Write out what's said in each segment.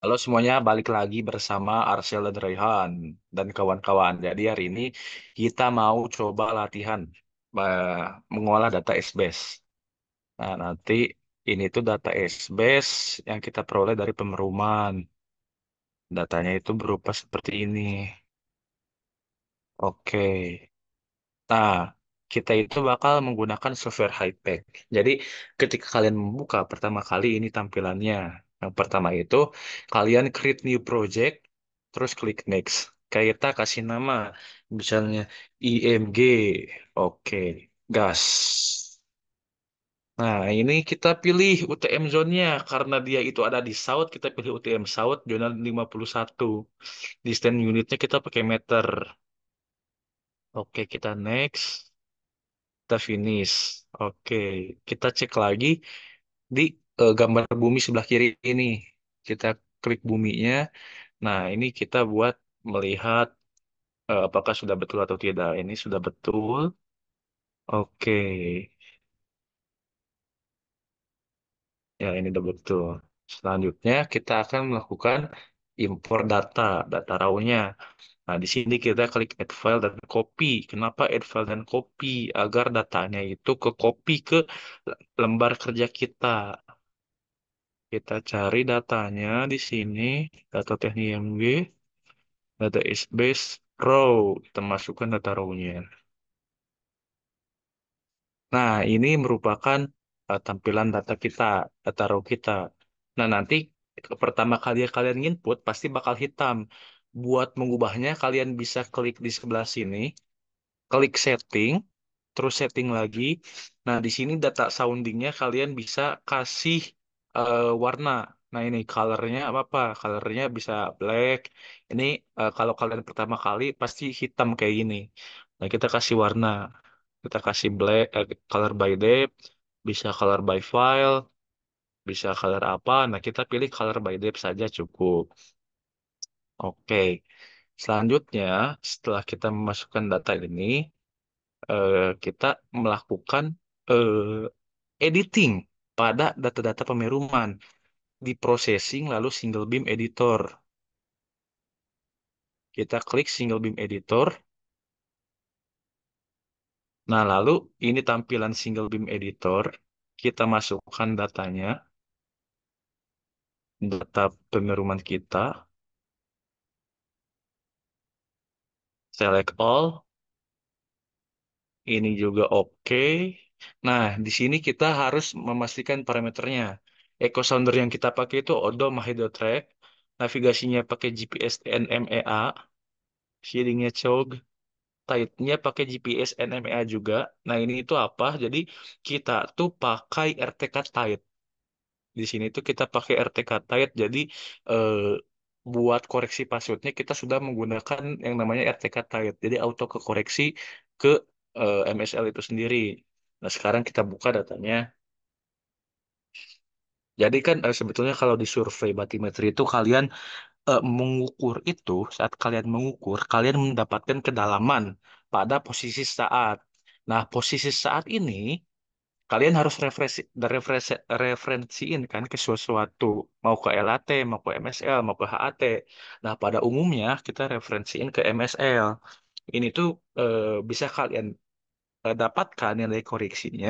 Halo semuanya, balik lagi bersama Arsel dan Raihan dan kawan-kawan. Jadi hari ini kita mau coba latihan mengolah data SBase. Nah, nanti ini tuh data SBase yang kita peroleh dari pemeruman. Datanya itu berupa seperti ini. Oke. Nah, kita itu bakal menggunakan software high-tech. Jadi, ketika kalian membuka pertama kali ini tampilannya. Yang pertama itu, kalian create new project, terus klik next. Kita kasih nama, misalnya IMG. Oke, gas. Nah, ini kita pilih UTM zone-nya. Karena dia itu ada di South, kita pilih UTM South, zona 51. Distance unitnya kita pakai meter. Oke, kita next. Kita finish. Oke, kita cek lagi di gambar bumi sebelah kiri ini. Kita klik buminya. Nah, ini kita buat melihat apakah sudah betul atau tidak. Ini sudah betul. Oke, ya ini udah betul. Selanjutnya kita akan melakukan import data raw-nya. Nah, di sini kita klik add file dan copy. Kenapa add file dan copy? Agar datanya itu ke copy ke lembar kerja kita. Kita cari datanya di sini, data teknik IMG, data is base row, kita masukkan data row-nya. Nah, ini merupakan tampilan data kita, data row kita. Nah, nanti pertama kali kalian input pasti bakal hitam. Buat mengubahnya, kalian bisa klik di sebelah sini, klik setting, terus setting lagi. Nah, di sini data soundingnya kalian bisa kasih warna. Nah, ini colornya apa? Colornya bisa black. Ini kalau kalian pertama kali pasti hitam kayak gini. Nah, kita kasih warna. Kita kasih black, color by depth, bisa color by file, bisa color apa. Nah, kita pilih color by depth saja cukup. Oke. Selanjutnya, setelah kita memasukkan data ini, kita melakukan editing pada data-data pemeruman di processing lalu single beam editor. Kita klik single beam editor. Nah, lalu ini tampilan single beam editor. Kita masukkan datanya, data pemeruman kita, select all. Ini juga oke. Nah, di sini kita harus memastikan parameternya. Echo sounder yang kita pakai itu Odom Hydrotrack. Navigasinya pakai GPS NMEA. Shieldingnya Chog. Tide-nya pakai GPS NMEA juga. Nah, ini itu apa? Jadi, kita tuh pakai RTK Tide. Di sini tuh kita pakai RTK Tide. Jadi, eh, buat koreksi passwordnya kita sudah menggunakan yang namanya RTK Tide. Jadi, auto kekoreksi ke MSL itu sendiri. Nah, sekarang kita buka datanya. Jadi kan sebetulnya kalau di survei batimetri itu kalian mengukur itu, saat kalian mengukur, kalian mendapatkan kedalaman pada posisi saat. Nah, posisi saat ini kalian harus referensiin kan ke sesuatu, mau ke LAT, mau ke MSL, mau ke HAT. Nah, pada umumnya kita referensiin ke MSL. Ini tuh bisa kalian dapatkan nilai koreksinya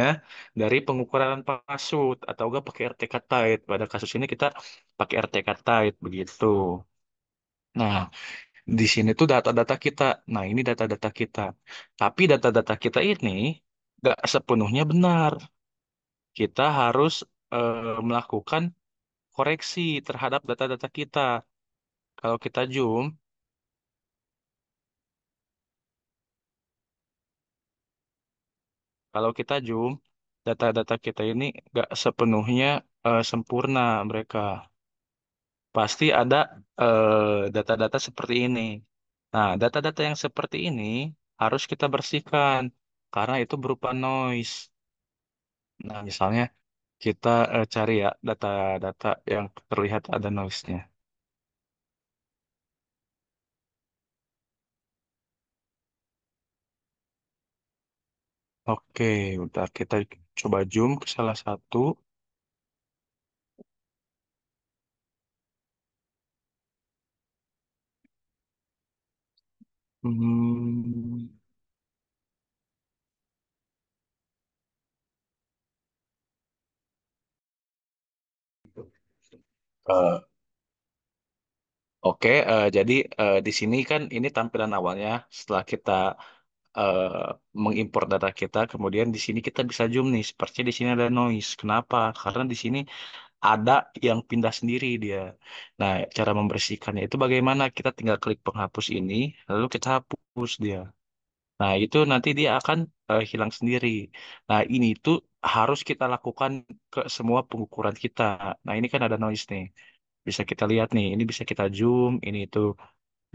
dari pengukuran pasut atau enggak pakai RTK Tide. Pada kasus ini kita pakai RTK Tide begitu. Nah, di sini tuh data-data kita. Nah, ini data-data kita. Tapi data-data kita ini nggak sepenuhnya benar. Kita harus melakukan koreksi terhadap data-data kita. Kalau kita zoom, kalau kita zoom, data-data kita ini nggak sepenuhnya sempurna mereka. Pasti ada data-data seperti ini. Nah, data-data yang seperti ini harus kita bersihkan karena itu berupa noise. Nah, misalnya kita cari ya data-data yang terlihat ada noise-nya. Oke, udah kita coba zoom ke salah satu. Hmm. Eh, Oke, jadi di sini kan ini tampilan awalnya setelah kita eh, mengimpor data kita, kemudian di sini kita bisa zoom nih, seperti di sini ada noise. Kenapa? Karena di sini ada yang pindah sendiri dia. Nah, cara membersihkannya itu bagaimana? Kita tinggal klik penghapus ini, lalu kita hapus dia. Nah, itu nanti dia akan hilang sendiri. Nah, ini tuh harus kita lakukan ke semua pengukuran kita. Nah, ini kan ada noise nih. Bisa kita lihat nih, ini bisa kita zoom, ini itu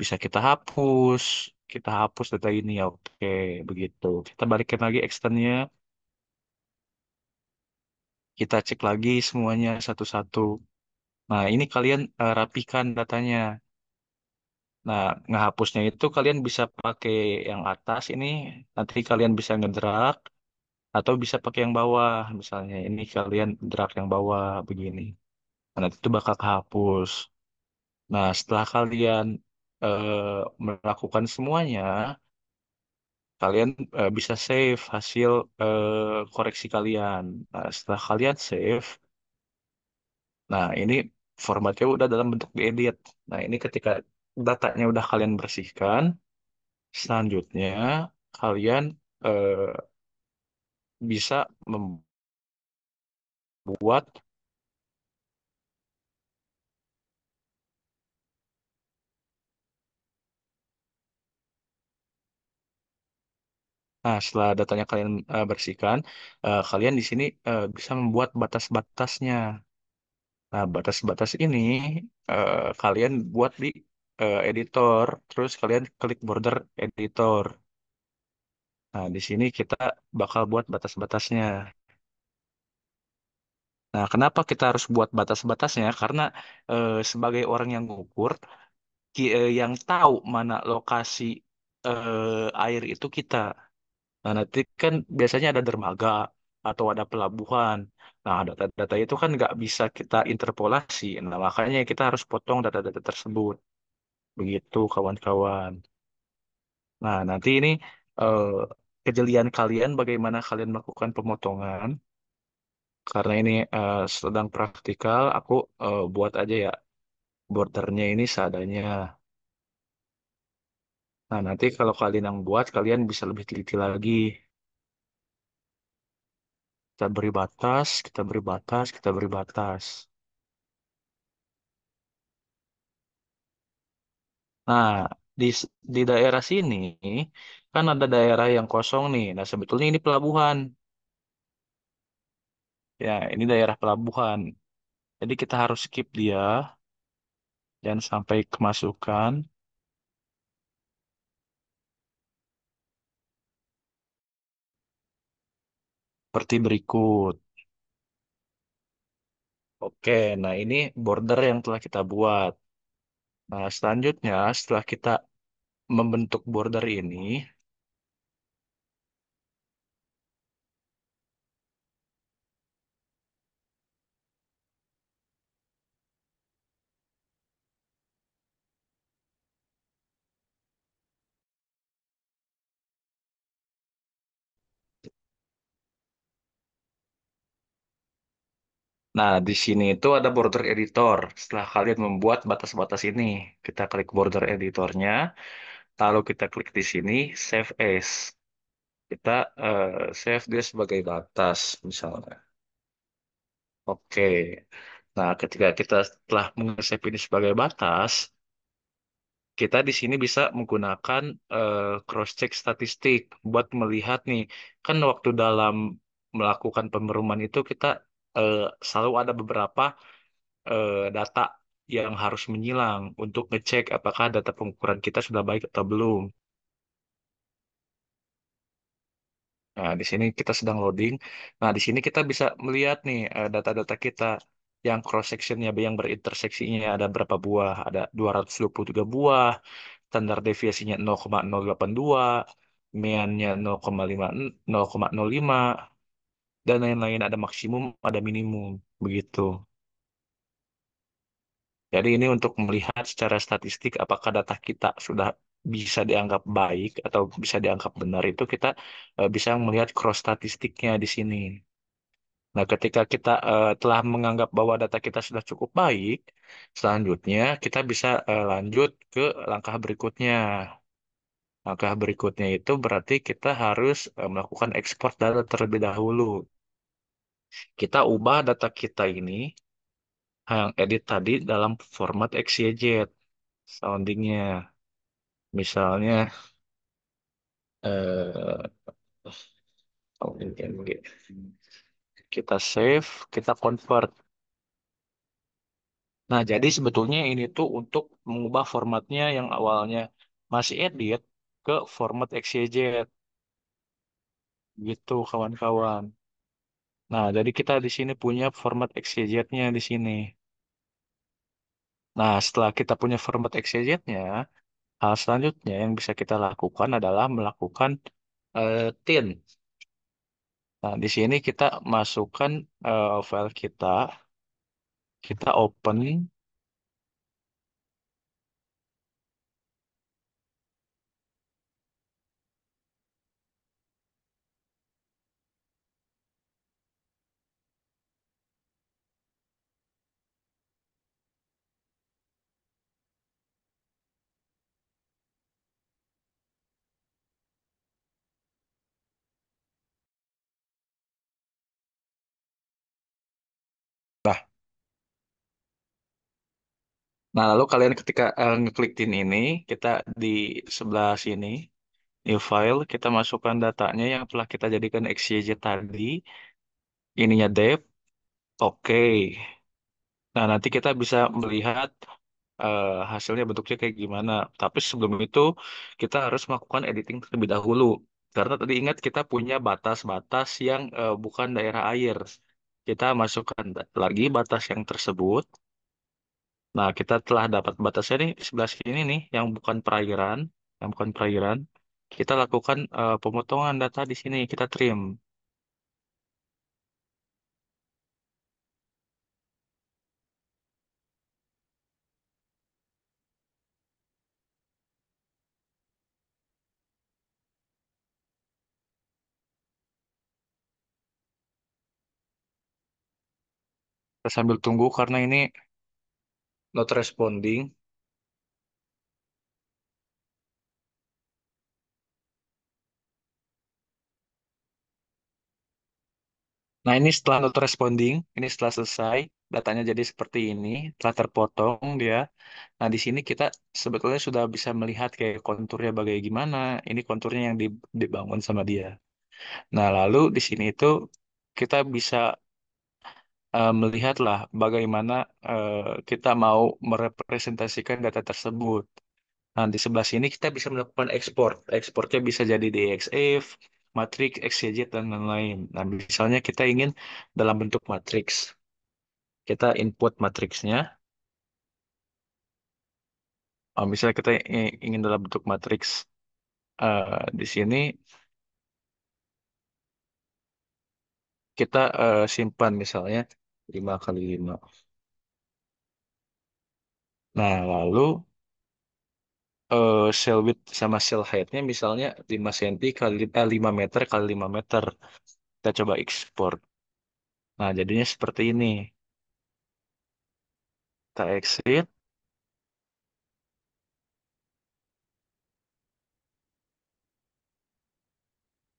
bisa kita hapus data ini. Oke, begitu. Kita balikin lagi externnya, kita cek lagi semuanya satu-satu. Nah, ini kalian rapikan datanya. Nah, ngehapusnya itu kalian bisa pakai yang atas ini, nanti kalian bisa ngedrag, atau bisa pakai yang bawah. Misalnya ini kalian drag yang bawah begini. Nah, nanti itu bakal kehapus. Nah, setelah kalian melakukan semuanya, kalian bisa save hasil koreksi kalian. Nah, setelah kalian save, nah ini formatnya udah dalam bentuk diedit. Nah, ini ketika datanya udah kalian bersihkan, selanjutnya kalian eh, bisa membuat, nah setelah datanya kalian bersihkan, kalian di sini bisa membuat batas-batasnya. Nah, batas-batas ini kalian buat di editor, terus kalian klik border editor. Nah, di sini kita bakal buat batas-batasnya. Nah, kenapa kita harus buat batas-batasnya? Karena sebagai orang yang ngukur, yang tahu mana lokasi air itu kita. Nah, nanti kan biasanya ada dermaga atau ada pelabuhan. Nah, data-data itu kan nggak bisa kita interpolasi. Nah, makanya kita harus potong data-data tersebut. Begitu, kawan-kawan. Nah, nanti ini eh, kejelian kalian bagaimana kalian melakukan pemotongan. Karena ini sedang praktikal, aku buat aja ya bordernya ini seadanya. Nah, nanti kalau kalian yang buat, kalian bisa lebih teliti lagi. Kita beri batas, kita beri batas, kita beri batas. Nah, di daerah sini kan ada daerah yang kosong nih. Nah, sebetulnya ini pelabuhan. Ya, ini daerah pelabuhan. Jadi kita harus skip dia, jangan sampai kemasukan. Seperti berikut. Oke, nah ini border yang telah kita buat. Nah, selanjutnya setelah kita membentuk border ini, nah di sini itu ada border editor. Setelah kalian membuat batas-batas ini, kita klik border editornya, lalu kita klik di sini save as. Kita save dia sebagai batas misalnya. Oke. Nah, ketika kita telah meng-save ini sebagai batas, kita di sini bisa menggunakan cross-check statistik buat melihat nih, kan waktu dalam melakukan pemeruman itu kita eh, selalu ada beberapa data yang harus menyilang untuk ngecek apakah data pengukuran kita sudah baik atau belum. Nah, di sini kita sedang loading. Nah, di sini kita bisa melihat nih data-data kita yang cross-sectionnya, yang berinterseksinya ada berapa buah. Ada 223 buah, standar deviasinya 0,082, meannya 0,5, dan lain-lain. Ada maksimum, ada minimum. Begitu. Jadi ini untuk melihat secara statistik apakah data kita sudah bisa dianggap baik atau bisa dianggap benar itu kita bisa melihat cross statistiknya di sini. Nah, ketika kita telah menganggap bahwa data kita sudah cukup baik, selanjutnya kita bisa lanjut ke langkah berikutnya. Langkah berikutnya itu berarti kita harus melakukan ekspor data terlebih dahulu. Kita ubah data kita ini yang edit tadi dalam format XYZ soundingnya. Misalnya eh sounding kita save, kita convert. Nah, jadi sebetulnya ini tuh untuk mengubah formatnya yang awalnya masih edit ke format XYZ gitu kawan-kawan. Nah, jadi kita di sini punya format XYZ-nya di sini. Nah, setelah kita punya format XYZ-nya, hal selanjutnya yang bisa kita lakukan adalah melakukan tint. Nah, di sini kita masukkan file kita, kita open. Nah, lalu kalian ketika ngeklik tint ini, kita di sebelah sini, new file, kita masukkan datanya yang telah kita jadikan XYZ tadi, ininya dep, oke. Nah, nanti kita bisa melihat hasilnya bentuknya kayak gimana. Tapi sebelum itu, kita harus melakukan editing terlebih dahulu. Karena tadi ingat kita punya batas-batas yang bukan daerah air. Kita masukkan lagi batas yang tersebut. Nah, kita telah dapat batasnya nih sebelah sini nih, yang bukan perairan. Kita lakukan pemotongan data di sini, kita trim. Kita sambil tunggu karena ini not responding. Nah, ini setelah not responding, ini setelah selesai, datanya jadi seperti ini, telah terpotong dia. Nah, di sini kita sebetulnya sudah bisa melihat kayak konturnya bagaimana. Ini konturnya yang dibangun sama dia. Nah, lalu di sini itu kita bisa melihatlah bagaimana kita mau merepresentasikan data tersebut. Nah, di sebelah sini kita bisa melakukan ekspor. Ekspornya bisa jadi DXF, matriks, XYZ, dan lain-lain. Nah, misalnya kita ingin dalam bentuk matriks. Kita input matriksnya. Misalnya kita ingin dalam bentuk matriks di sini, kita simpan misalnya 5 kali 5. Nah, lalu cell width sama cell height-nya misalnya 5 cm kali 5 meter kali 5 meter. Kita coba ekspor. Nah, jadinya seperti ini. Kita exit,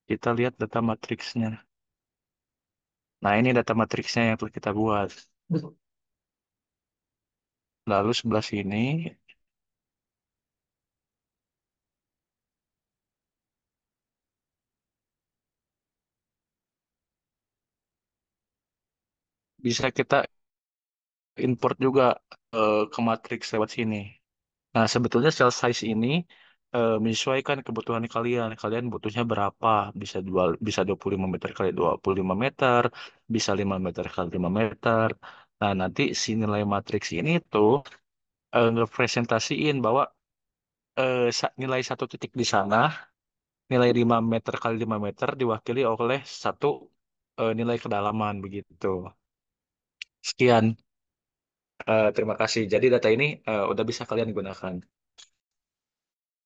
kita lihat data matriksnya. Nah, ini data matriksnya yang telah kita buat. Lalu sebelah sini bisa kita import juga ke matriks lewat sini. Nah, sebetulnya cell size ini menyesuaikan kebutuhan kalian. Kalian butuhnya berapa? Bisa 25 meter kali 25 meter, bisa 5 meter kali 5 meter. Nah, nanti si nilai matriks ini tuh ngepresentasiin bahwa nilai satu titik di sana, nilai 5 meter kali 5 meter diwakili oleh satu nilai kedalaman begitu. Sekian, terima kasih. Jadi data ini udah bisa kalian gunakan.